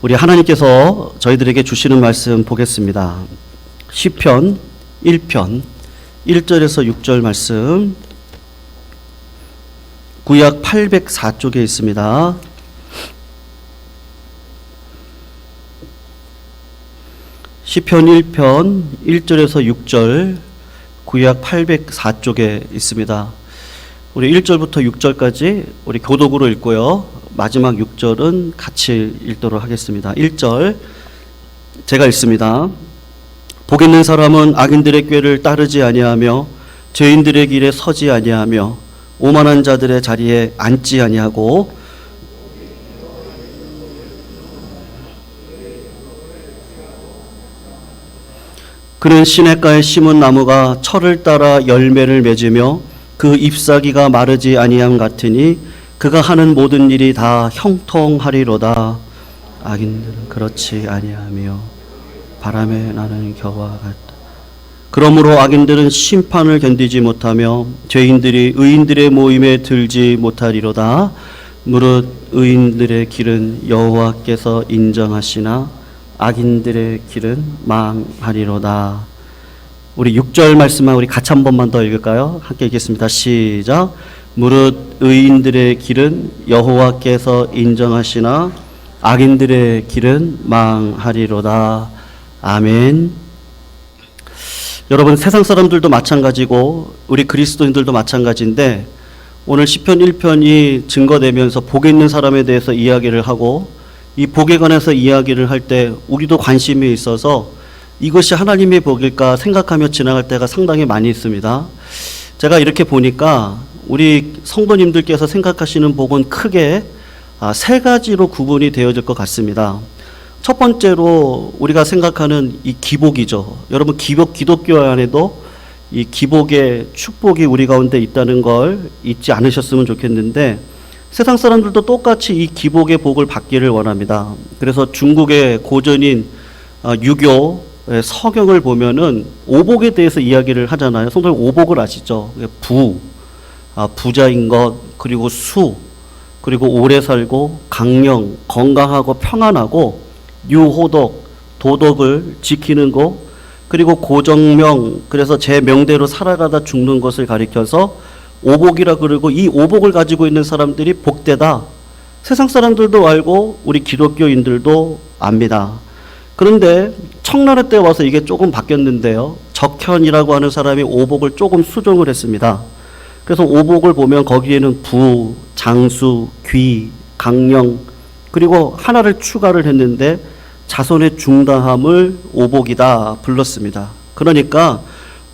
우리 하나님께서 저희들에게 주시는 말씀 보겠습니다. 시편 1편 1절에서 6절 말씀, 구약 804쪽에 있습니다. 시편 1편 1절에서 6절, 구약 804쪽에 있습니다. 우리 1절부터 6절까지 우리 교독으로 읽고요. 마지막 6절은 같이 읽도록 하겠습니다. 1절 제가 읽습니다. 복 있는 사람은 악인들의 꾀를 따르지 아니하며 죄인들의 길에 서지 아니하며 오만한 자들의 자리에 앉지 아니하고 그는 시냇가에 심은 나무가 철을 따라 열매를 맺으며 그 잎사귀가 마르지 아니함 같으니 그가 하는 모든 일이 다 형통하리로다. 악인들은 그렇지 아니하며 바람에 나는 겨와 같다. 그러므로 악인들은 심판을 견디지 못하며 죄인들이 의인들의 모임에 들지 못하리로다. 무릇 의인들의 길은 여호와께서 인정하시나 악인들의 길은 망하리로다. 우리 6절 말씀만 우리 같이 한 번만 더 읽을까요? 함께 읽겠습니다. 시작. 무릇 의인들의 길은 여호와께서 인정하시나 악인들의 길은 망하리로다. 아멘. 여러분, 세상 사람들도 마찬가지고 우리 그리스도인들도 마찬가지인데 오늘 시편 1편이 증거되면서 복에 있는 사람에 대해서 이야기를 하고 이 복에 관해서 이야기를 할 때 우리도 관심이 있어서 이것이 하나님의 복일까 생각하며 지나갈 때가 상당히 많이 있습니다. 제가 이렇게 보니까 우리 성도님들께서 생각하시는 복은 크게 세 가지로 구분이 되어질 것 같습니다. 첫 번째로 우리가 생각하는 이 기복이죠. 여러분, 기독교 안에도 이 기복의 축복이 우리 가운데 있다는 걸 잊지 않으셨으면 좋겠는데 세상 사람들도 똑같이 이 기복의 복을 받기를 원합니다. 그래서 중국의 고전인 유교 서경을 보면은 오복에 대해서 이야기를 하잖아요. 성도님 오복을 아시죠? 부자인 것, 그리고 수, 그리고 오래 살고 강령, 건강하고 평안하고 유호덕, 도덕을 지키는 것, 그리고 고정명, 그래서 제 명대로 살아가다 죽는 것을 가리켜서 오복이라 그러고 이 오복을 가지고 있는 사람들이 복되다. 세상 사람들도 알고 우리 기독교인들도 압니다. 그런데 청나라 때 와서 이게 조금 바뀌었는데요. 적현이라고 하는 사람이 오복을 조금 수정을 했습니다. 그래서 오복을 보면 거기에는 부, 장수, 귀, 강령, 그리고 하나를 추가를 했는데 자손의 중다함을 오복이다 불렀습니다. 그러니까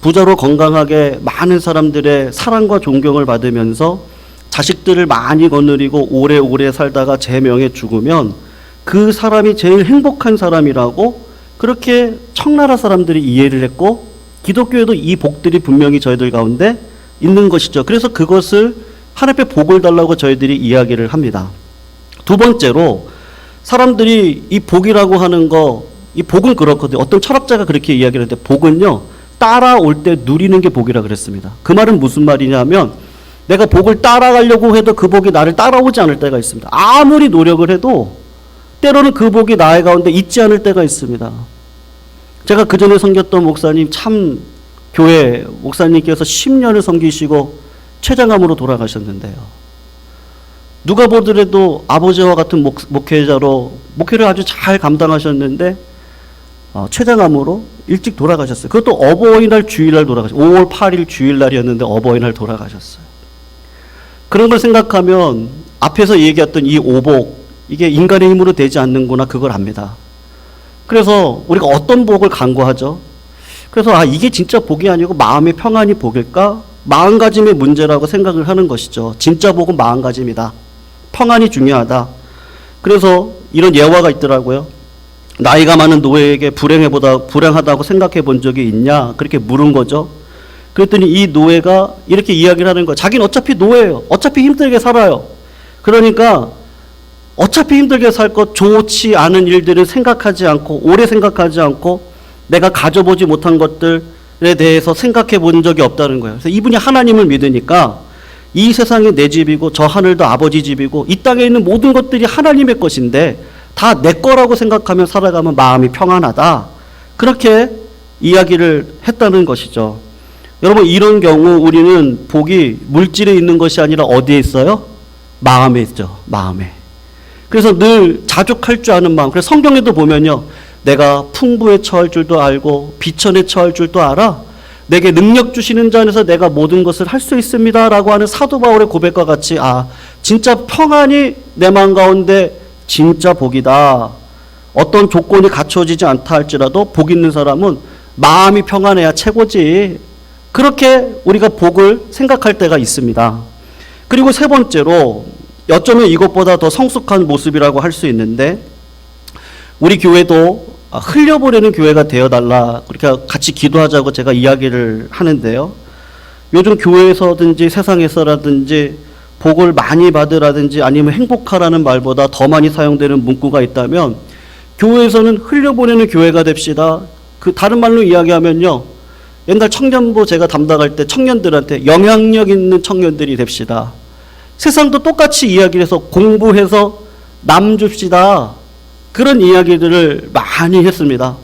부자로 건강하게 많은 사람들의 사랑과 존경을 받으면서 자식들을 많이 거느리고 오래오래 살다가 제 명에 죽으면 그 사람이 제일 행복한 사람이라고 그렇게 청나라 사람들이 이해를 했고 기독교에도 이 복들이 분명히 저희들 가운데 있는 것이죠. 그래서 그것을 하나님의 복을 달라고 저희들이 이야기를 합니다. 두 번째로 사람들이 이 복이라고 하는 거, 이 복은 그렇거든요. 어떤 철학자가 그렇게 이야기를 했는데 복은요, 따라올 때 누리는 게 복이라 그랬습니다. 그 말은 무슨 말이냐면 내가 복을 따라가려고 해도 그 복이 나를 따라오지 않을 때가 있습니다. 아무리 노력을 해도 때로는 그 복이 나의 가운데 있지 않을 때가 있습니다. 제가 그 전에 섬겼던 목사님, 참 교회 목사님께서 10년을 섬기시고 췌장암으로 돌아가셨는데요. 누가 보더라도 아버지와 같은 목회자로 목회를 아주 잘 감당하셨는데 췌장암으로 일찍 돌아가셨어요. 그것도 어버이날 주일날 돌아가셨어요. 5월 8일 주일날이었는데 어버이날 돌아가셨어요. 그런 걸 생각하면 앞에서 얘기했던 이 오복, 이게 인간의 힘으로 되지 않는구나, 그걸 압니다. 그래서 우리가 어떤 복을 간구하죠? 그래서 이게 진짜 복이 아니고 마음의 평안이 복일까? 마음가짐의 문제라고 생각을 하는 것이죠. 진짜 복은 마음가짐이다. 평안이 중요하다. 그래서 이런 예화가 있더라고요. 나이가 많은 노예에게 불행하다고 생각해 본 적이 있냐? 그렇게 물은 거죠. 그랬더니 이 노예가 이렇게 이야기를 하는 거예요. 자기는 어차피 노예예요. 어차피 힘들게 살아요. 그러니까 어차피 힘들게 살 것, 좋지 않은 일들을 생각하지 않고 오래 생각하지 않고 내가 가져보지 못한 것들에 대해서 생각해 본 적이 없다는 거예요. 그래서 이분이 하나님을 믿으니까 이 세상이 내 집이고 저 하늘도 아버지 집이고 이 땅에 있는 모든 것들이 하나님의 것인데 다 내 거라고 생각하며 살아가면 마음이 평안하다. 그렇게 이야기를 했다는 것이죠. 여러분, 이런 경우 우리는 복이 물질에 있는 것이 아니라 어디에 있어요? 마음에 있죠. 마음에. 그래서 늘 자족할 줄 아는 마음. 그래서 성경에도 보면요, 내가 풍부에 처할 줄도 알고 비천에 처할 줄도 알아. 내게 능력 주시는 자 안에서 내가 모든 것을 할 수 있습니다 라고 하는 사도 바울의 고백과 같이, 진짜 평안이 내 마음 가운데 진짜 복이다. 어떤 조건이 갖춰지지 않다 할지라도 복 있는 사람은 마음이 평안해야 최고지. 그렇게 우리가 복을 생각할 때가 있습니다. 그리고 세 번째로, 어쩌면 이것보다 더 성숙한 모습이라고 할 수 있는데, 우리 교회도 흘려보내는 교회가 되어달라, 그렇게 같이 기도하자고 제가 이야기를 하는데요. 요즘 교회에서든지 세상에서라든지 복을 많이 받으라든지 아니면 행복하라는 말보다 더 많이 사용되는 문구가 있다면, 교회에서는 흘려보내는 교회가 됩시다. 그 다른 말로 이야기하면요, 옛날 청년부 제가 담당할 때 청년들한테 영향력 있는 청년들이 됩시다. 세상도 똑같이 이야기를 해서 공부해서 남 줍시다. 그런 이야기들을 많이 했습니다.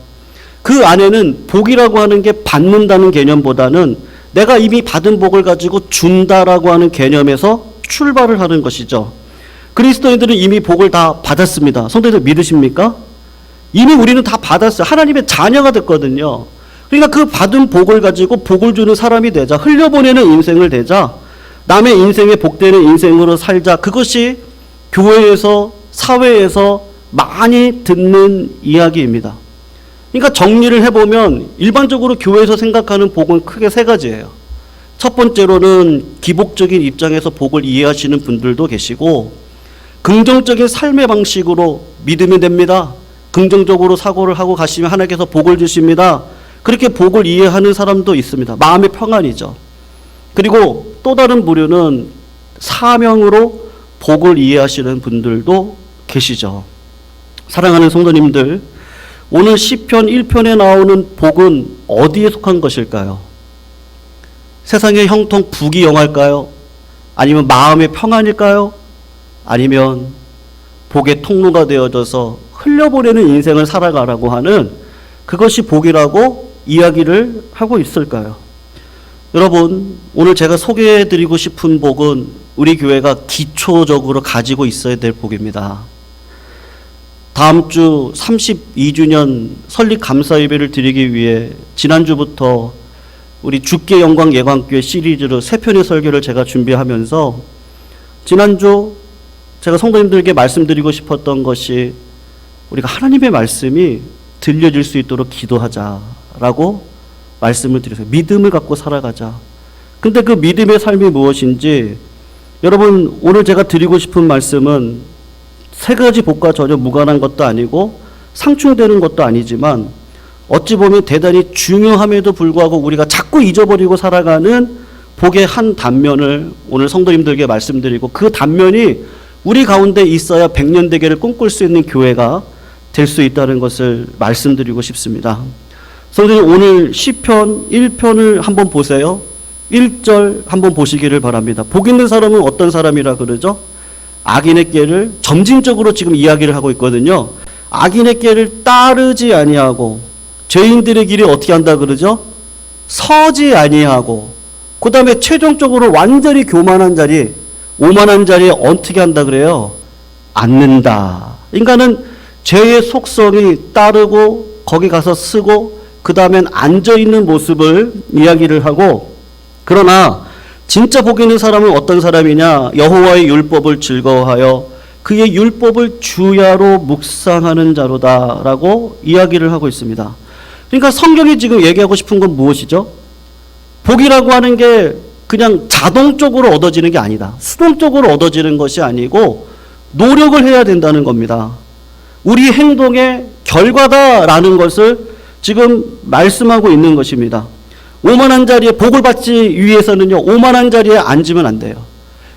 그 안에는 복이라고 하는 게 받는다는 개념보다는 내가 이미 받은 복을 가지고 준다라고 하는 개념에서 출발을 하는 것이죠. 그리스도인들은 이미 복을 다 받았습니다. 성도님들 믿으십니까? 이미 우리는 다 받았어요. 하나님의 자녀가 됐거든요. 그러니까 그 받은 복을 가지고 복을 주는 사람이 되자, 흘려보내는 인생을 되자, 남의 인생에 복되는 인생으로 살자. 그것이 교회에서, 사회에서 많이 듣는 이야기입니다. 그러니까 정리를 해보면 일반적으로 교회에서 생각하는 복은 크게 세 가지예요. 첫 번째로는 기복적인 입장에서 복을 이해하시는 분들도 계시고, 긍정적인 삶의 방식으로 믿으면 됩니다. 긍정적으로 사고를 하고 가시면 하나님께서 복을 주십니다. 그렇게 복을 이해하는 사람도 있습니다. 마음의 평안이죠. 그리고 또 다른 부류는 사명으로 복을 이해하시는 분들도 계시죠. 사랑하는 성도님들, 오늘 시편 1편에 나오는 복은 어디에 속한 것일까요? 세상의 형통 부귀영화일까요? 아니면 마음의 평안일까요? 아니면 복의 통로가 되어져서 흘려보내는 인생을 살아가라고 하는 그것이 복이라고 이야기를 하고 있을까요? 여러분, 오늘 제가 소개해드리고 싶은 복은 우리 교회가 기초적으로 가지고 있어야 될 복입니다. 다음 주 32주년 설립 감사 예배를 드리기 위해 지난주부터 우리 주께 영광 예광교회 시리즈로 3편의 설교를 제가 준비하면서, 지난주 제가 성도님들에게 말씀드리고 싶었던 것이, 우리가 하나님의 말씀이 들려질 수 있도록 기도하자라고 말씀을 드렸어요. 믿음을 갖고 살아가자. 근데 그 믿음의 삶이 무엇인지, 여러분, 오늘 제가 드리고 싶은 말씀은 세 가지 복과 전혀 무관한 것도 아니고 상충되는 것도 아니지만, 어찌 보면 대단히 중요함에도 불구하고 우리가 자꾸 잊어버리고 살아가는 복의 한 단면을 오늘 성도님들에게 말씀드리고, 그 단면이 우리 가운데 있어야 백년대계를 꿈꿀 수 있는 교회가 될 수 있다는 것을 말씀드리고 싶습니다. 성도님, 오늘 시편 1편을 한번 보세요. 1절 한번 보시기를 바랍니다. 복 있는 사람은 어떤 사람이라 그러죠? 악인의 길을, 점진적으로 지금 이야기를 하고 있거든요. 악인의 길을 따르지 아니하고, 죄인들의 길이 어떻게 한다 그러죠? 서지 아니하고, 그 다음에 최종적으로 완전히 교만한 자리, 오만한 자리에 어떻게 한다 그래요? 앉는다. 인간은 죄의 속성이 따르고 거기 가서 쓰고 그 다음엔 앉아있는 모습을 이야기를 하고, 그러나 진짜 복 있는 사람은 어떤 사람이냐? 여호와의 율법을 즐거워하여 그의 율법을 주야로 묵상하는 자로다라고 이야기를 하고 있습니다. 그러니까 성경이 지금 얘기하고 싶은 건 무엇이죠? 복이라고 하는 게 그냥 자동적으로 얻어지는 게 아니다. 수동적으로 얻어지는 것이 아니고 노력을 해야 된다는 겁니다. 우리 행동의 결과다라는 것을 지금 말씀하고 있는 것입니다. 오만한 자리에 복을 받기 위해서는요, 오만한 자리에 앉으면 안 돼요.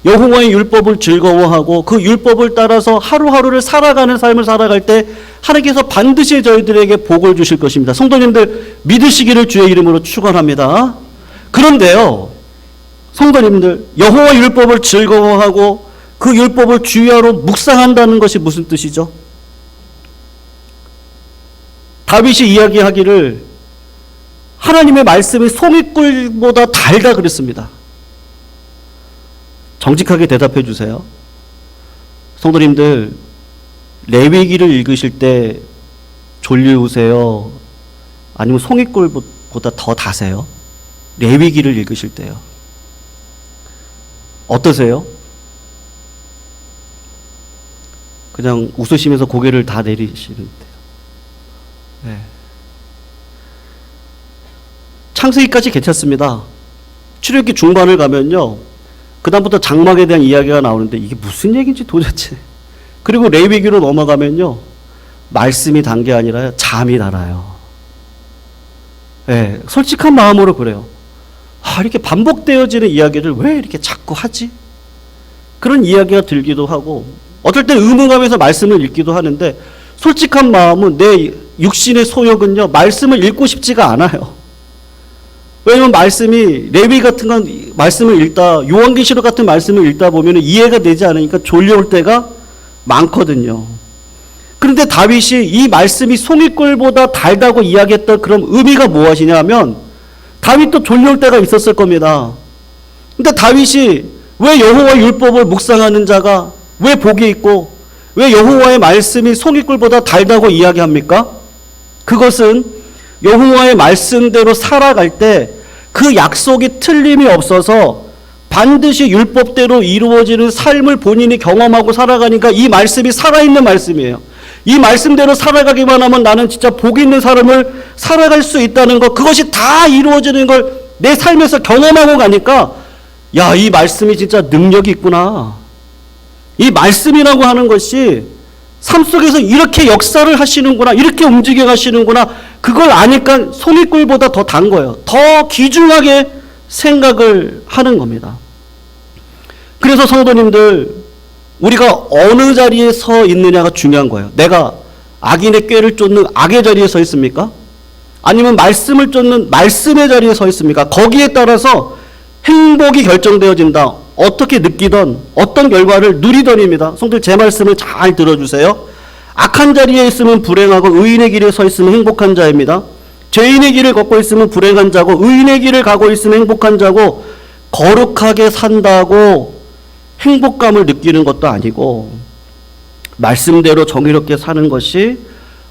여호와의 율법을 즐거워하고 그 율법을 따라서 하루하루를 살아가는 삶을 살아갈 때 하나님께서 반드시 저희들에게 복을 주실 것입니다. 성도님들 믿으시기를 주의 이름으로 축원합니다. 그런데요, 성도님들, 여호와 율법을 즐거워하고 그 율법을 주야로 묵상한다는 것이 무슨 뜻이죠? 다윗이 이야기하기를 하나님의 말씀이 송이꿀보다 달다 그랬습니다. 정직하게 대답해 주세요. 성도님들, 레위기를 읽으실 때 졸리우세요? 아니면 송이꿀보다 더 다세요? 레위기를 읽으실 때요. 어떠세요? 그냥 웃으시면서 고개를 다 내리시는데요. 네. 창세기까지 괜찮습니다. 출애굽기 중반을 가면요, 그 다음부터 장막에 대한 이야기가 나오는데 이게 무슨 얘기인지 도대체. 그리고 레위기로 넘어가면요, 말씀이 단 게 아니라 잠이 달아요. 네, 솔직한 마음으로 그래요. 이렇게 반복되어지는 이야기를 왜 이렇게 자꾸 하지? 그런 이야기가 들기도 하고, 어떨 때 의문하면서 말씀을 읽기도 하는데, 솔직한 마음은 내 육신의 소욕은요, 말씀을 읽고 싶지가 않아요. 왜냐면 말씀이, 레위 같은 건 말씀을 읽다, 요한계시록 같은 말씀을 읽다 보면 이해가 되지 않으니까 졸려올 때가 많거든요. 그런데 다윗이 이 말씀이 송이꿀보다 달다고 이야기했던 그런 의미가 무엇이냐 하면, 다윗도 졸려올 때가 있었을 겁니다. 근데 다윗이 왜 여호와 율법을 묵상하는 자가 왜 복이 있고 왜 여호와의 말씀이 송이꿀보다 달다고 이야기합니까? 그것은 여호와의 말씀대로 살아갈 때 그 약속이 틀림이 없어서 반드시 율법대로 이루어지는 삶을 본인이 경험하고 살아가니까 이 말씀이 살아있는 말씀이에요. 이 말씀대로 살아가기만 하면 나는 진짜 복 있는 삶을 살아갈 수 있다는 것, 그것이 다 이루어지는 걸 내 삶에서 경험하고 가니까, 야, 이 말씀이 진짜 능력이 있구나. 이 말씀이라고 하는 것이 삶 속에서 이렇게 역사를 하시는구나, 이렇게 움직여 가시는구나, 그걸 아니까 송이꿀보다 더 단 거예요. 더 귀중하게 생각을 하는 겁니다. 그래서 성도님들, 우리가 어느 자리에 서 있느냐가 중요한 거예요. 내가 악인의 꾀를 쫓는 악의 자리에 서 있습니까? 아니면 말씀을 쫓는 말씀의 자리에 서 있습니까? 거기에 따라서 행복이 결정되어진다. 어떻게 느끼던 어떤 결과를 누리던입니다. 성도들, 제 말씀을 잘 들어주세요. 악한 자리에 있으면 불행하고 의인의 길에 서 있으면 행복한 자입니다. 죄인의 길을 걷고 있으면 불행한 자고 의인의 길을 가고 있으면 행복한 자고, 거룩하게 산다고 행복감을 느끼는 것도 아니고 말씀대로 정의롭게 사는 것이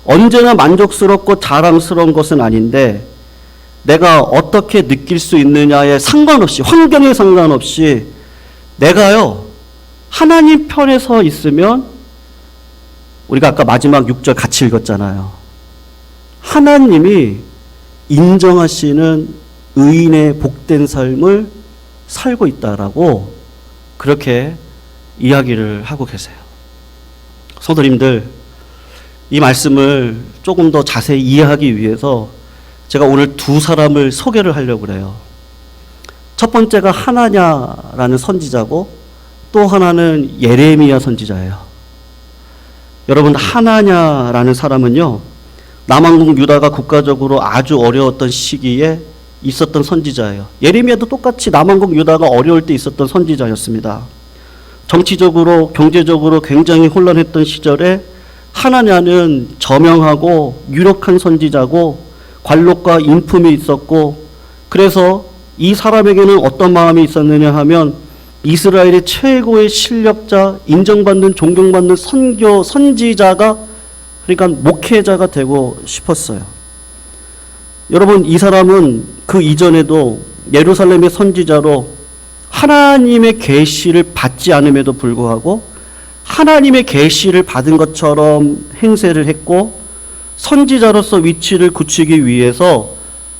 언제나 만족스럽고 자랑스러운 것은 아닌데, 내가 어떻게 느낄 수 있느냐에 상관없이, 환경에 상관없이 내가요 하나님 편에 서 있으면, 우리가 아까 마지막 6절 같이 읽었잖아요. 하나님이 인정하시는 의인의 복된 삶을 살고 있다라고 그렇게 이야기를 하고 계세요. 성도님들, 이 말씀을 조금 더 자세히 이해하기 위해서 제가 오늘 두 사람을 소개를 하려고 그래요. 첫 번째가 하나냐라는 선지자고, 또 하나는 예레미야 선지자예요. 여러분, 하나냐라는 사람은요, 남왕국 유다가 국가적으로 아주 어려웠던 시기에 있었던 선지자예요. 예레미야도 똑같이 남왕국 유다가 어려울 때 있었던 선지자였습니다. 정치적으로 경제적으로 굉장히 혼란했던 시절에 하나냐는 저명하고 유력한 선지자고 관록과 인품이 있었고, 그래서 이 사람에게는 어떤 마음이 있었느냐 하면 이스라엘의 최고의 실력자, 인정받는 존경받는 선지자가, 그러니까 목회자가 되고 싶었어요. 여러분, 이 사람은 그 이전에도 예루살렘의 선지자로 하나님의 계시를 받지 않음에도 불구하고 하나님의 계시를 받은 것처럼 행세를 했고, 선지자로서 위치를 굳히기 위해서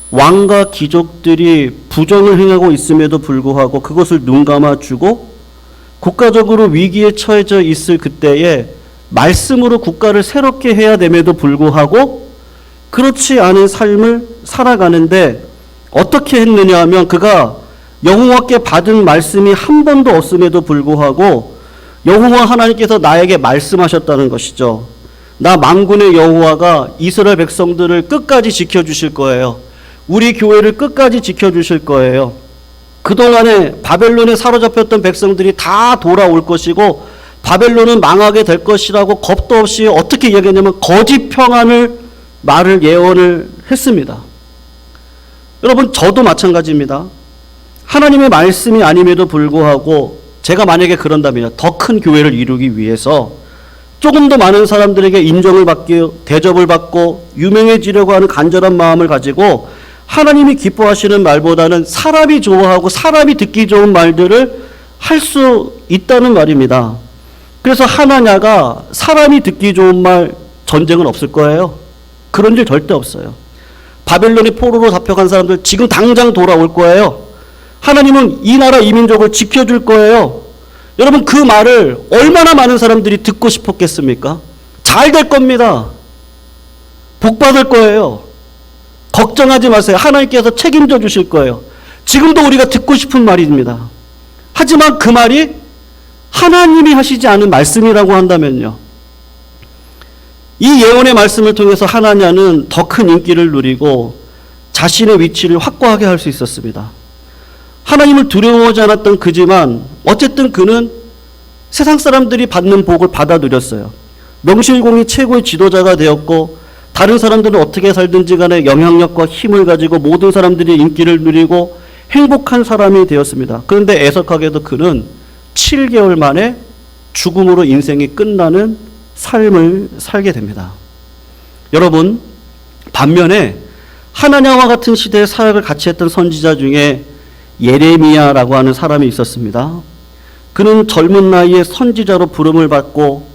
왕과 귀족들이 부정을 행하고 있음에도 불구하고 그것을 눈감아주고, 국가적으로 위기에 처해져 있을 그때에 말씀으로 국가를 새롭게 해야 됨에도 불구하고 그렇지 않은 삶을 살아가는데, 어떻게 했느냐 하면 그가 여호와께 받은 말씀이 한 번도 없음에도 불구하고 여호와 하나님께서 나에게 말씀하셨다는 것이죠. 나 만군의 여호와가 이스라엘 백성들을 끝까지 지켜주실 거예요. 우리 교회를 끝까지 지켜주실 거예요. 그동안에 바벨론에 사로잡혔던 백성들이 다 돌아올 것이고 바벨론은 망하게 될 것이라고 겁도 없이 어떻게 이야기했냐면 거짓 평안을 말을 예언을 했습니다. 여러분, 저도 마찬가지입니다. 하나님의 말씀이 아님에도 불구하고 제가 만약에 그런다면요, 더 큰 교회를 이루기 위해서 조금 더 많은 사람들에게 인정을 받고 대접을 받고 유명해지려고 하는 간절한 마음을 가지고 하나님이 기뻐하시는 말보다는 사람이 좋아하고 사람이 듣기 좋은 말들을 할 수 있다는 말입니다. 그래서 하나냐가 사람이 듣기 좋은 말 전쟁은 없을 거예요. 그런 일 절대 없어요. 바벨론의 포로로 잡혀간 사람들 지금 당장 돌아올 거예요. 하나님은 이 나라 이 민족을 지켜줄 거예요. 여러분, 그 말을 얼마나 많은 사람들이 듣고 싶었겠습니까? 잘 될 겁니다. 복 받을 거예요. 걱정하지 마세요. 하나님께서 책임져 주실 거예요. 지금도 우리가 듣고 싶은 말입니다. 하지만 그 말이 하나님이 하시지 않은 말씀이라고 한다면요, 이 예언의 말씀을 통해서 하나냐는 더 큰 인기를 누리고 자신의 위치를 확고하게 할 수 있었습니다. 하나님을 두려워하지 않았던 그지만 어쨌든 그는 세상 사람들이 받는 복을 받아 누렸어요. 명실공히 최고의 지도자가 되었고 다른 사람들은 어떻게 살든지 간에 영향력과 힘을 가지고 모든 사람들이 인기를 누리고 행복한 사람이 되었습니다. 그런데 애석하게도 그는 7개월 만에 죽음으로 인생이 끝나는 삶을 살게 됩니다. 여러분, 반면에 하나냐와 같은 시대의 사역을 같이 했던 선지자 중에 예레미야라고 하는 사람이 있었습니다. 그는 젊은 나이에 선지자로 부름을 받고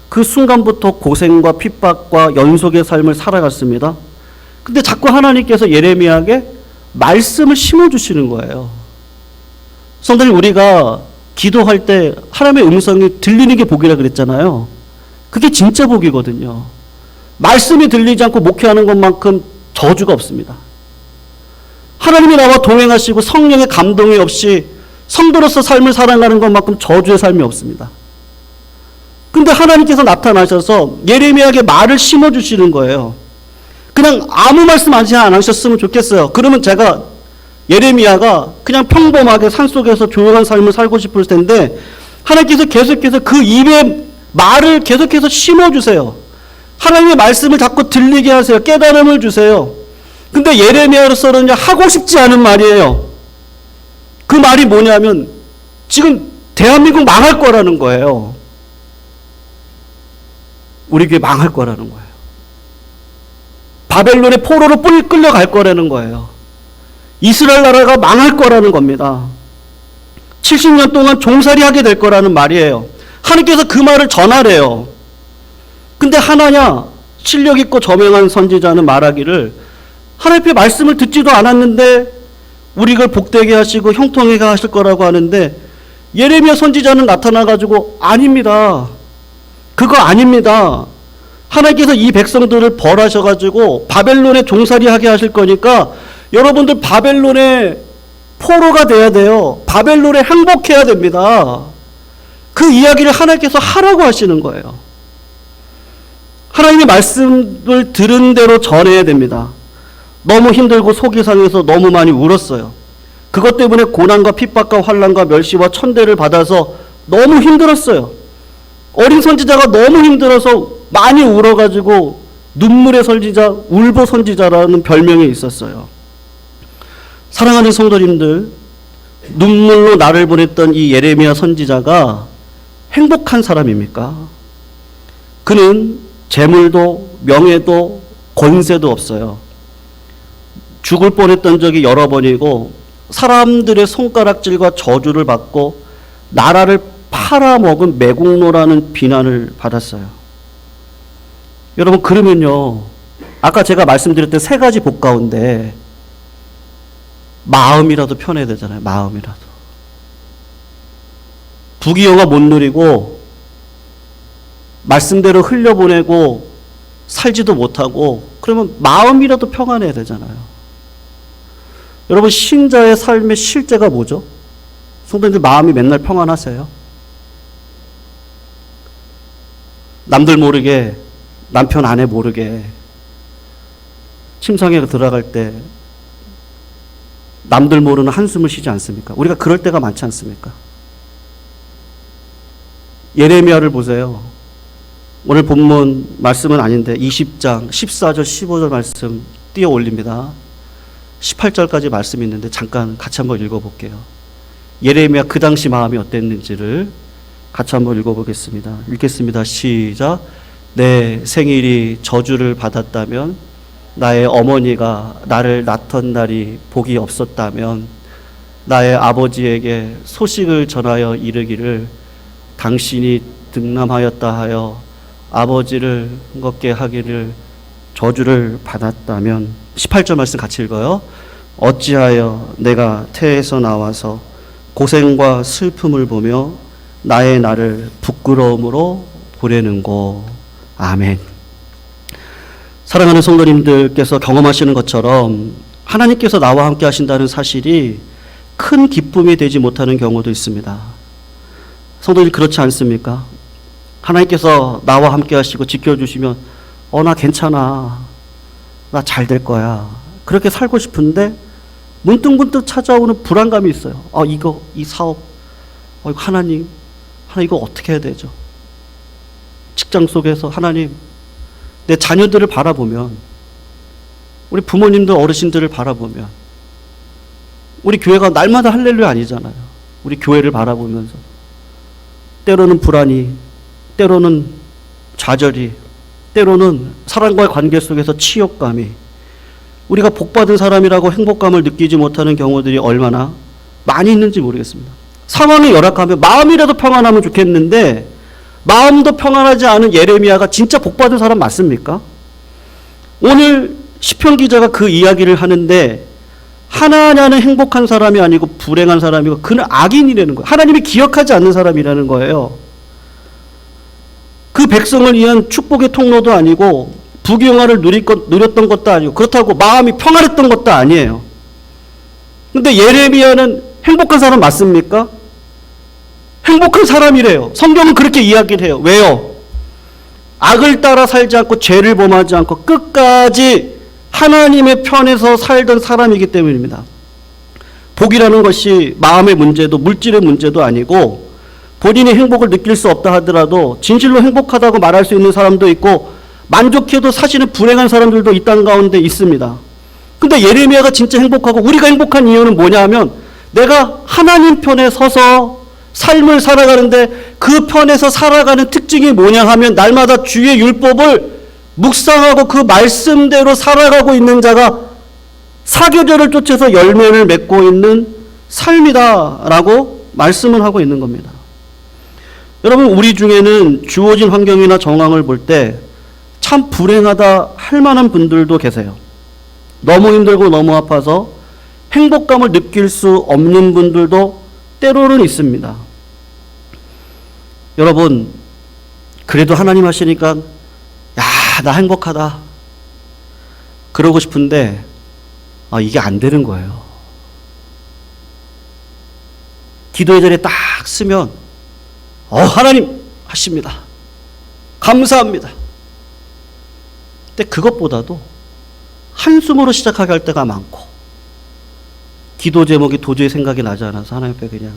그 순간부터 고생과 핍박과 연속의 삶을 살아갔습니다. 근데 자꾸 하나님께서 예레미야에게 말씀을 심어주시는 거예요. 성도님, 우리가 기도할 때 하나님의 음성이 들리는 게 복이라 그랬잖아요. 그게 진짜 복이거든요. 말씀이 들리지 않고 목회하는 것만큼 저주가 없습니다. 하나님이 나와 동행하시고 성령의 감동이 없이 성도로서 삶을 살아가는 것만큼 저주의 삶이 없습니다. 근데 하나님께서 나타나셔서 예레미야에게 말을 심어주시는 거예요. 그냥 아무 말씀 안 하셨으면 좋겠어요. 그러면 제가 예레미야가 그냥 평범하게 산속에서 조용한 삶을 살고 싶을 텐데 하나님께서 계속해서 그 입에 말을 계속해서 심어주세요. 하나님의 말씀을 자꾸 들리게 하세요. 깨달음을 주세요. 근데 예레미야로서는 하고 싶지 않은 말이에요. 그 말이 뭐냐면 지금 대한민국 망할 거라는 거예요. 우리 교회 망할 거라는 거예요. 바벨론의 포로로 끌려갈 거라는 거예요. 이스라엘 나라가 망할 거라는 겁니다. 70년 동안 종살이 하게 될 거라는 말이에요. 하나님께서 그 말을 전하래요. 근데 하나냐, 실력 있고 저명한 선지자는 말하기를 하나님의 말씀을 듣지도 않았는데 우리 걸 복되게 하시고 형통하게 하실 거라고 하는데 예레미야 선지자는 나타나가지고 아닙니다. 그거 아닙니다. 하나님께서 이 백성들을 벌하셔가지고 바벨론에 종살이 하게 하실 거니까 여러분들 바벨론의 포로가 돼야 돼요. 바벨론에 행복해야 됩니다. 그 이야기를 하나님께서 하라고 하시는 거예요. 하나님의 말씀을 들은 대로 전해야 됩니다. 너무 힘들고 속이 상해서 너무 많이 울었어요. 그것 때문에 고난과 핍박과 환난과 멸시와 천대를 받아서 너무 힘들었어요. 어린 선지자가 너무 힘들어서 많이 울어가지고 눈물의 선지자, 울보 선지자라는 별명이 있었어요. 사랑하는 성도님들, 눈물로 나를 보냈던 이 예레미야 선지자가 행복한 사람입니까? 그는 재물도 명예도 권세도 없어요. 죽을 뻔했던 적이 여러 번이고 사람들의 손가락질과 저주를 받고 나라를 팔아먹은 매국노라는 비난을 받았어요. 여러분, 그러면요, 아까 제가 말씀드렸던 세 가지 복 가운데 마음이라도 편해야 되잖아요. 마음이라도. 부귀영화 못 누리고 말씀대로 흘려보내고 살지도 못하고 그러면 마음이라도 평안해야 되잖아요. 여러분, 신자의 삶의 실제가 뭐죠? 성도님들 마음이 맨날 평안하세요? 남들 모르게, 남편 아내 모르게 침상에 들어갈 때 남들 모르는 한숨을 쉬지 않습니까? 우리가 그럴 때가 많지 않습니까? 예레미야를 보세요. 오늘 본문 말씀은 아닌데 20장 14절 15절 말씀 띄어 올립니다. 18절까지 말씀이 있는데 잠깐 같이 한번 읽어볼게요. 예레미야 그 당시 마음이 어땠는지를 같이 한번 읽어보겠습니다. 읽겠습니다. 시작. 내 생일이 저주를 받았다면, 나의 어머니가 나를 낳던 날이 복이 없었다면, 나의 아버지에게 소식을 전하여 이르기를 당신이 등남하였다 하여 아버지를 즐겁게 하기를 저주를 받았다면. 18절 말씀 같이 읽어요. 어찌하여 내가 태에서 나와서 고생과 슬픔을 보며 나의 나를 부끄러움으로 보내는고. 아멘. 사랑하는 성도님들께서 경험하시는 것처럼 하나님께서 나와 함께 하신다는 사실이 큰 기쁨이 되지 못하는 경우도 있습니다. 성도님 그렇지 않습니까? 하나님께서 나와 함께 하시고 지켜주시면 나 괜찮아, 나 잘 될 거야, 그렇게 살고 싶은데 문득문득 찾아오는 불안감이 있어요. 이 사업, 하나님 이거 어떻게 해야 되죠? 직장 속에서 하나님, 내 자녀들을 바라보면, 우리 부모님들 어르신들을 바라보면, 우리 교회가 날마다 할렐루야 아니잖아요. 우리 교회를 바라보면서 때로는 불안이, 때로는 좌절이, 때로는 사람과의 관계 속에서 치욕감이, 우리가 복받은 사람이라고 행복감을 느끼지 못하는 경우들이 얼마나 많이 있는지 모르겠습니다. 상황이 열악하면 마음이라도 평안하면 좋겠는데 마음도 평안하지 않은 예레미야가 진짜 복받은 사람 맞습니까? 오늘 시편 기자가 그 이야기를 하는데 하나냐는 행복한 사람이 아니고 불행한 사람이고 그는 악인이라는 거예요. 하나님이 기억하지 않는 사람이라는 거예요. 그 백성을 위한 축복의 통로도 아니고 부귀영화를 누렸던 것도 아니고 그렇다고 마음이 평안했던 것도 아니에요. 근데 예레미야는 행복한 사람 맞습니까? 행복한 사람이래요. 성경은 그렇게 이야기를 해요. 왜요? 악을 따라 살지 않고 죄를 범하지 않고 끝까지 하나님의 편에서 살던 사람이기 때문입니다. 복이라는 것이 마음의 문제도 물질의 문제도 아니고 본인이 행복을 느낄 수 없다 하더라도 진실로 행복하다고 말할 수 있는 사람도 있고 만족해도 사실은 불행한 사람들도 이 땅 가운데 있습니다. 근데 예레미야가 진짜 행복하고 우리가 행복한 이유는 뭐냐 하면 내가 하나님 편에 서서 삶을 살아가는데 그 편에서 살아가는 특징이 뭐냐 하면 날마다 주의 율법을 묵상하고 그 말씀대로 살아가고 있는 자가 사교절을 쫓아서 열매를 맺고 있는 삶이다라고 말씀을 하고 있는 겁니다. 여러분, 우리 중에는 주어진 환경이나 정황을 볼 때 참 불행하다 할 만한 분들도 계세요. 너무 힘들고 너무 아파서 행복감을 느낄 수 없는 분들도 때로는 있습니다. 여러분, 그래도 하나님 하시니까 나 행복하다 그러고 싶은데 이게 안 되는 거예요. 기도의 자리에 딱 쓰면 하나님 하십니다. 감사합니다. 근데 그것보다도 한숨으로 시작하게 할 때가 많고 기도 제목이 도저히 생각이 나지 않아서 하나님 앞에 그냥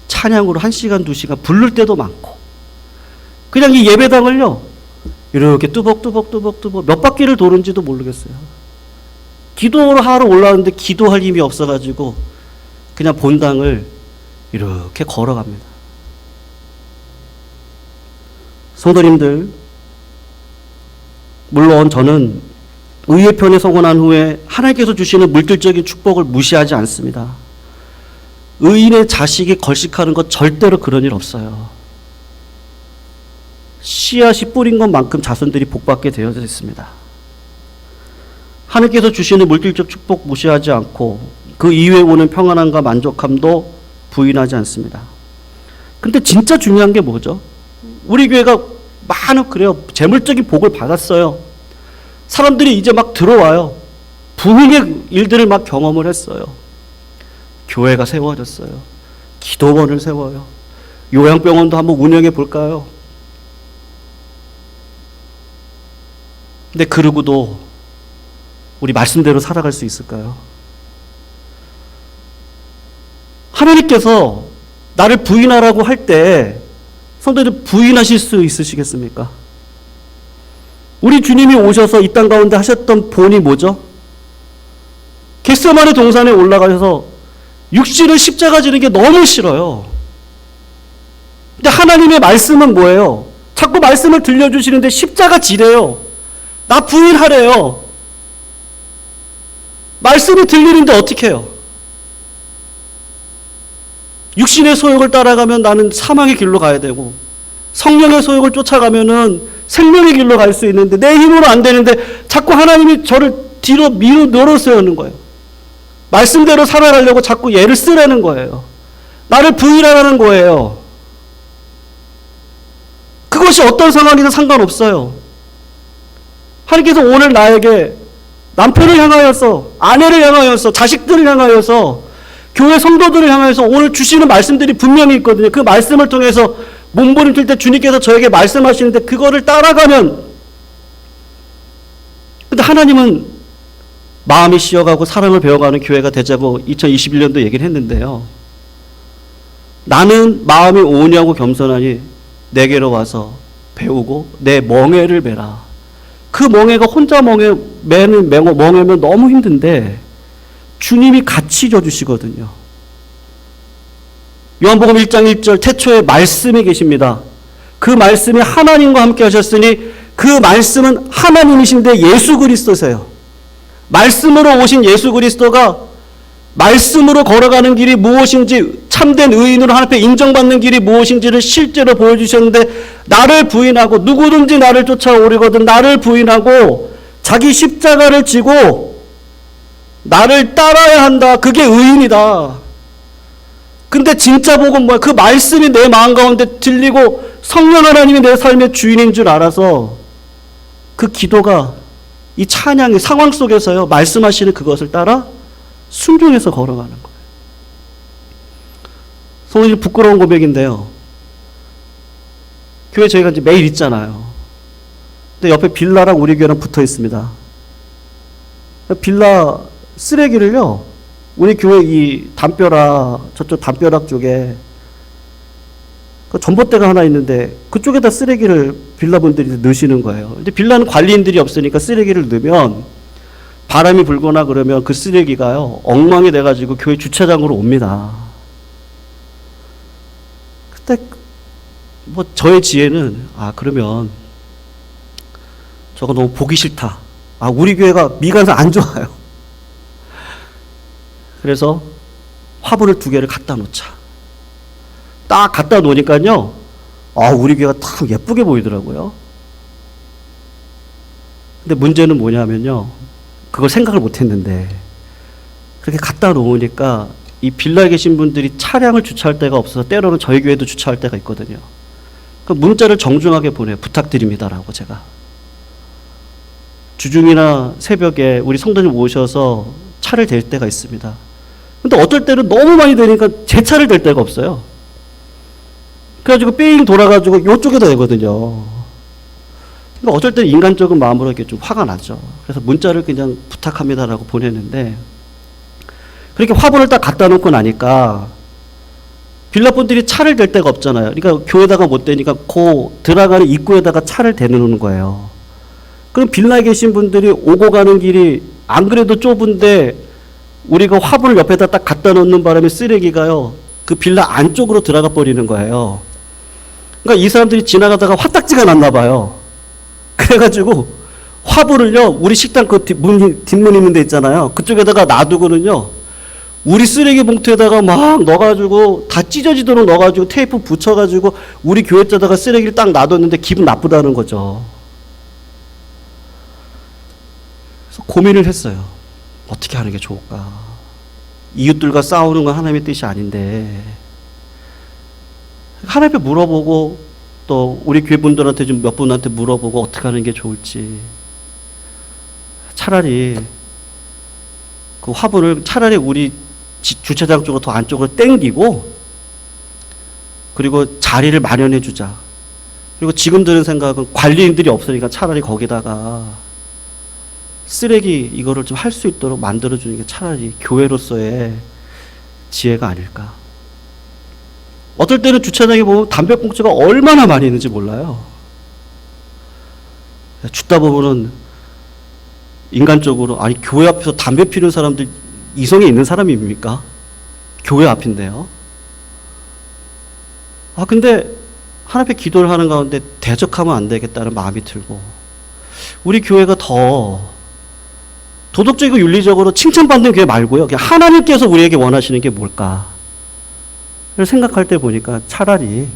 찬양으로 1시간 2시간 부를 때도 많고 그냥 이 예배당을요 이렇게 뚜벅뚜벅 몇 바퀴를 도는지도 모르겠어요. 기도를 하러 올라왔는데 기도할 힘이 없어가지고 그냥 본당을 이렇게 걸어갑니다. 성도님들, 물론 저는 의의 편에 서고 난 후에 하나님께서 주시는 물질적인 축복을 무시하지 않습니다. 의인의 자식이 걸식하는 것 절대로 그런 일 없어요. 씨앗이 뿌린 것만큼 자손들이 복받게 되어져 있습니다. 하나님께서 주시는 물질적 축복 무시하지 않고 그 이후에 오는 평안함과 만족함도 부인하지 않습니다. 근데 진짜 중요한 게 뭐죠? 우리 교회가 그래요. 재물적인 복을 받았어요. 사람들이 이제 막 들어와요. 부흥의 일들을 막 경험을 했어요. 교회가 세워졌어요. 기도원을 세워요. 요양병원도 한번 운영해 볼까요? 근데 그러고도 우리 말씀대로 살아갈 수 있을까요? 하나님께서 나를 부인하라고 할 때 성도들 부인하실 수 있으시겠습니까? 우리 주님이 오셔서 이 땅 가운데 하셨던 본이 뭐죠? 겟세마네 동산에 올라가셔서 육신을 십자가 지는 게 너무 싫어요. 근데 하나님의 말씀은 뭐예요? 자꾸 말씀을 들려주시는데 십자가 지래요. 나 부인하래요. 말씀이 들리는데 어떻게 해요? 육신의 소욕을 따라가면 나는 사망의 길로 가야 되고, 성령의 소욕을 쫓아가면은 생명의 길로 갈 수 있는데, 내 힘으로 안 되는데 자꾸 하나님이 저를 뒤로 밀어 세우는 거예요. 말씀대로 살아가려고 자꾸 얘를 쓰라는 거예요. 나를 부인하라는 거예요. 그것이 어떤 상황이든 상관없어요. 하나님께서 오늘 나에게 남편을 향하여서, 아내를 향하여서, 자식들을 향하여서, 교회 성도들을 향하여서 오늘 주시는 말씀들이 분명히 있거든요. 그 말씀을 통해서 몸부림칠 때 주님께서 저에게 말씀하시는데 그거를 따라가면, 근데 하나님은 마음이 쉬어가고 사랑을 배워가는 교회가 되자고 2021년도 얘기를 했는데요. 나는 마음이 온유하고 겸손하니 내게로 와서 배우고 내 멍에를 매라. 그 멍에가 혼자 매는 멍에면 너무 힘든데 주님이 같이 져주시거든요. 요한복음 1장 1절 태초에 말씀이 계십니다. 그 말씀이 하나님과 함께 하셨으니 그 말씀은 하나님이신데 예수 그리스도세요. 말씀으로 오신 예수 그리스도가 말씀으로 걸어가는 길이 무엇인지, 참된 의인으로 하나님 앞에 인정받는 길이 무엇인지를 실제로 보여주셨는데, 나를 부인하고 누구든지 나를 쫓아오려거든 나를 부인하고 자기 십자가를 지고 나를 따라야 한다. 그게 의인이다. 근데 진짜 복은 뭐야? 그 말씀이 내 마음 가운데 들리고 성령 하나님이 내 삶의 주인인 줄 알아서 그 기도가, 이 찬양의 상황 속에서요, 말씀하시는 그것을 따라 순종해서 걸어가는 거예요. 성도님, 부끄러운 고백인데요. 교회 저희가 이제 매일 있잖아요. 근데 옆에 빌라랑 우리 교회랑 붙어 있습니다. 빌라 쓰레기를요, 우리 교회 이 저쪽 담벼락 쪽에 그 전봇대가 하나 있는데 그쪽에다 쓰레기를 빌라분들이 넣으시는 거예요. 근데 빌라는 관리인들이 없으니까 쓰레기를 넣으면 바람이 불거나 그러면 그 쓰레기가요, 엉망이 돼가지고 교회 주차장으로 옵니다. 그때 뭐 저의 지혜는, 그러면 저거 너무 보기 싫다. 우리 교회가 미관상 안 좋아요. 그래서 화분을 2개를 갖다 놓자. 딱 갖다 놓으니까요, 우리 교회가 참 예쁘게 보이더라고요. 근데 문제는 뭐냐면요, 그걸 생각을 못 했는데, 그렇게 갖다 놓으니까 이 빌라에 계신 분들이 차량을 주차할 데가 없어서 때로는 저희 교회도 주차할 때가 있거든요. 그 문자를 정중하게 보내요. 부탁드립니다라고. 제가 주중이나 새벽에 우리 성도님 오셔서 차를 댈 때가 있습니다. 근데 어떨 때는 너무 많이 되니까 제 차를 댈 데가 없어요. 그래가지고 삥 돌아가지고 이쪽에다 대거든요. 그러니까 어쩔 때는 인간적인 마음으로 이렇게 좀 화가 나죠. 그래서 문자를 그냥 부탁합니다라고 보내는데, 그렇게 화분을 딱 갖다 놓고 나니까 빌라분들이 차를 댈 데가 없잖아요. 그러니까 교회에다가 못 대니까 그 들어가는 입구에다가 차를 대놓는 거예요. 그럼 빌라에 계신 분들이 오고 가는 길이 안 그래도 좁은데 우리가 화분을 옆에다 딱 갖다 놓는 바람에 쓰레기가요, 그 빌라 안쪽으로 들어가 버리는 거예요. 그러니까 이 사람들이 지나가다가 화딱지가 났나 봐요. 그래가지고 화분을요, 우리 식당 그 뒷문 있는 데 있잖아요. 그쪽에다가 놔두고는요, 우리 쓰레기 봉투에다가 막 넣어가지고 다 찢어지도록 넣어가지고 테이프 붙여가지고 우리 교회에다가 쓰레기를 딱 놔뒀는데 기분 나쁘다는 거죠. 그래서 고민을 했어요. 어떻게 하는 게 좋을까? 이웃들과 싸우는 건 하나님의 뜻이 아닌데, 하나님께 물어보고 또 우리 교회 분들한테 좀 몇 분한테 물어보고 어떻게 하는 게 좋을지. 차라리 그 화분을 차라리 우리 주차장 쪽으로 더 안쪽으로 땡기고, 그리고 자리를 마련해 주자. 그리고 지금 드는 생각은 관리인들이 없으니까 차라리 거기다가 쓰레기 이거를 좀 할 수 있도록 만들어 주는 게 차라리 교회로서의 지혜가 아닐까. 어떨 때는 주차장에 보면 담배꽁초가 얼마나 많이 있는지 몰라요. 죽다 보면은 인간적으로, 아니 교회 앞에서 담배 피우는 사람들 이성이 있는 사람입니까? 교회 앞인데요. 근데 하나님 앞에 기도를 하는 가운데 대적하면 안 되겠다는 마음이 들고, 우리 교회가 더 도덕적이고 윤리적으로 칭찬받는 교회 말고요, 그냥 하나님께서 우리에게 원하시는 게 뭘까 를 생각할 때 보니까 차라리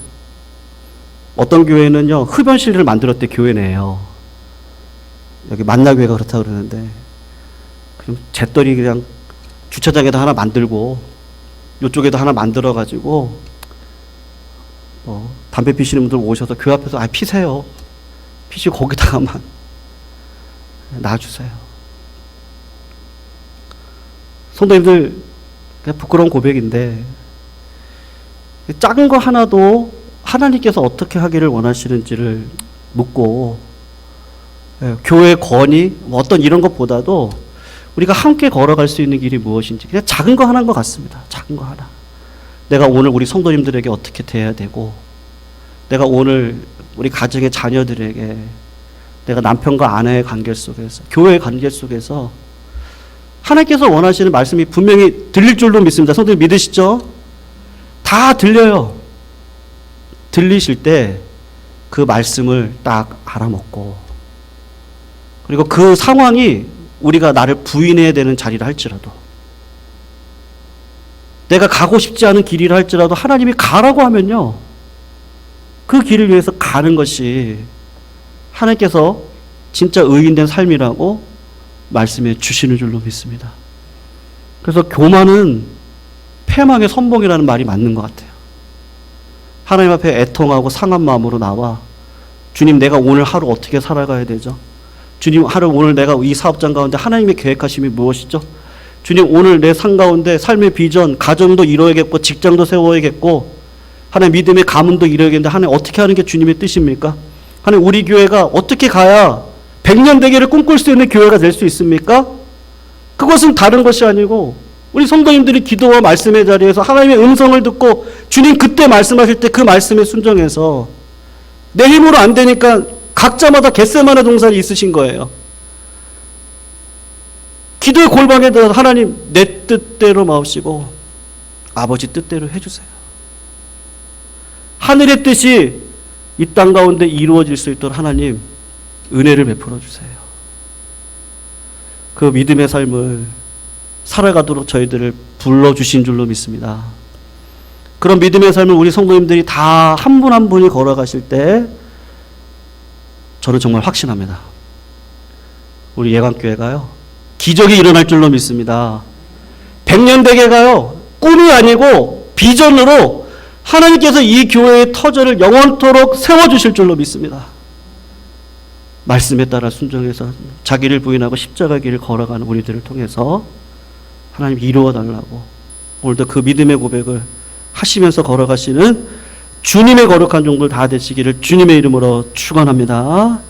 어떤 교회는요, 흡연실을 만들었대, 교회 내에요. 여기 만나교회가 그렇다고 그러는데, 그럼 재떨이 그냥 주차장에다 하나 만들고 이쪽에도 하나 만들어가지고 담배 피시는 분들 오셔서 교회 앞에서 피세요. 피시고 거기다가만 놔주세요. 성도님들, 부끄러운 고백인데 작은 거 하나도 하나님께서 어떻게 하기를 원하시는지를 묻고, 교회 권위 어떤 이런 것보다도 우리가 함께 걸어갈 수 있는 길이 무엇인지, 그냥 작은 거 하나인 것 같습니다. 작은 거 하나. 내가 오늘 우리 성도님들에게 어떻게 대해야 되고, 내가 오늘 우리 가정의 자녀들에게, 내가 남편과 아내의 관계 속에서, 교회의 관계 속에서 하나님께서 원하시는 말씀이 분명히 들릴 줄로 믿습니다. 성도님 믿으시죠? 다 들려요. 들리실 때 그 말씀을 딱 알아먹고, 그리고 그 상황이 우리가 나를 부인해야 되는 자리를 할지라도, 내가 가고 싶지 않은 길이라 할지라도 하나님이 가라고 하면요, 그 길을 위해서 가는 것이 하나님께서 진짜 의인된 삶이라고 말씀해 주시는 줄로 믿습니다. 그래서 교만은 패망의 선봉이라는 말이 맞는 것 같아요. 하나님 앞에 애통하고 상한 마음으로 나와, 주님, 내가 오늘 하루 어떻게 살아가야 되죠? 주님, 오늘 내가 이 사업장 가운데 하나님의 계획하심이 무엇이죠? 주님, 오늘 내 삶 가운데 삶의 비전, 가정도 이루어야겠고 직장도 세워야겠고 하나님 믿음의 가문도 이루어야겠는데, 하나님 어떻게 하는 게 주님의 뜻입니까? 하나님, 우리 교회가 어떻게 가야 100년 대계를 꿈꿀 수 있는 교회가 될 수 있습니까? 그것은 다른 것이 아니고, 우리 성도님들이 기도와 말씀의 자리에서 하나님의 음성을 듣고 주님 그때 말씀하실 때 그 말씀에 순종해서, 내 힘으로 안 되니까 각자마다 겟세마네 동산이 있으신 거예요. 기도의 골방에 들어서 하나님, 내 뜻대로 마옵시고 아버지 뜻대로 해주세요. 하늘의 뜻이 이 땅 가운데 이루어질 수 있도록 하나님 은혜를 베풀어 주세요. 그 믿음의 삶을 살아가도록 저희들을 불러주신 줄로 믿습니다. 그런 믿음의 삶을 우리 성도님들이 다 한 분 한 분이 걸어가실 때 저는 정말 확신합니다. 우리 예강교회가요, 기적이 일어날 줄로 믿습니다. 100년 대계가요, 꿈이 아니고 비전으로 하나님께서 이 교회의 터전을 영원토록 세워주실 줄로 믿습니다. 말씀에 따라 순종해서 자기를 부인하고 십자가 길을 걸어가는 우리들을 통해서 하나님 이루어달라고, 오늘도 그 믿음의 고백을 하시면서 걸어가시는 주님의 거룩한 종들 다 되시기를 주님의 이름으로 축원합니다.